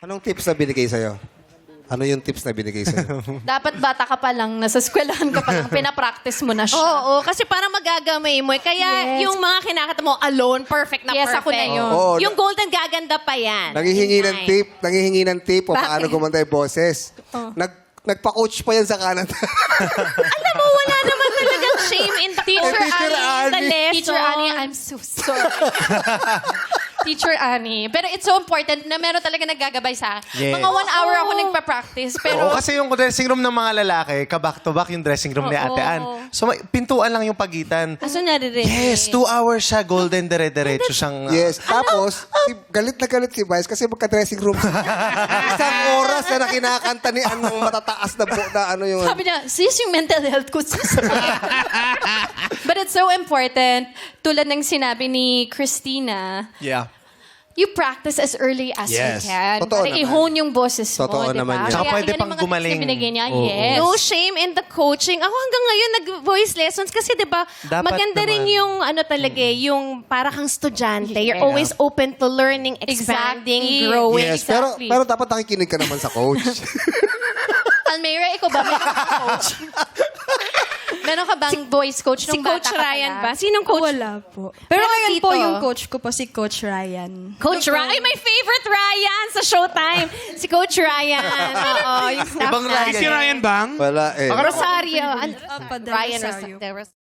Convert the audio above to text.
Anong tips na binigay sa'yo? Ano yung tips na binigay sa'yo? Dapat bata ka pa lang, nasa eskwelahan ka pa lang, pinapractice mo na siya. Oo, kasi parang magagamay mo. Kaya Yes. yung mga kinakata mo alone, perfect na Yes, perfect. ako na yun. Oo, Yung golden gaganda pa yan. Nangihingi ng tip o Bakit? paano gumanda yung boses. Nagpa-coach pa yan sa Canada. Alam mo, wala naman talagang shame in the Teacher Teacher Annie, Annie. the lesson. Teacher Annie, I'm so sorry. Teacher Annie. Pero it's so important na meron talaga naggagabay sa akin. Yes. Mga 1 hour ako nagpa-practice. Pero Oo, kasi yung dressing room ng mga lalaki, ka-back-to-back yung dressing room ni Oo. Ate Ann. So, pintuan lang yung pagitan. Aso naririnig. Yes, 2 hours siya, golden dire-diretso siyang... Yes. Tapos, galit na galit si Vice kasi magka-dressing room. Isang oras na kinakanta ni Ann ng matataas na ano yung... sabi niya, sis, yung mental health ko, sis. But it's so important, tulad ng sinabi ni Christina, Yeah. you practice as early as Yes. you can. Totoo Para naman. i-hone yung boses mo, Totoo di naman ba? yun. Tsaka Kaya pwede yan yung pang mga tips na gumaling. binigay niya. Oo. Yes. No shame in the coaching. Ako hanggang ngayon nag-voice lessons kasi 'di ba Dapat maganda rin naman. yung ano talaga yung para kang estudyante. You're Yeah. always open to learning, expanding, Exactly. growing. Yes, Exactly. pero dapat nakikinig ka naman sa coach. Almira, ikaw ba? Meron ka bang coach? Meron ka bang voice coach Si nung Coach bata ka pa Ryan lang? ba? Sinong coach? Wala po. Pero Pero ngayon dito- po yung coach ko po, si Coach Ryan. Coach Ryan. Ay, my favorite Ryan sa Showtime. Si Coach Ryan. Oo, yung staff Ibang natin. Ryan. Si Ryan Bang? Wala eh. Rosario. Apa del Ryan Rosario. Rosario.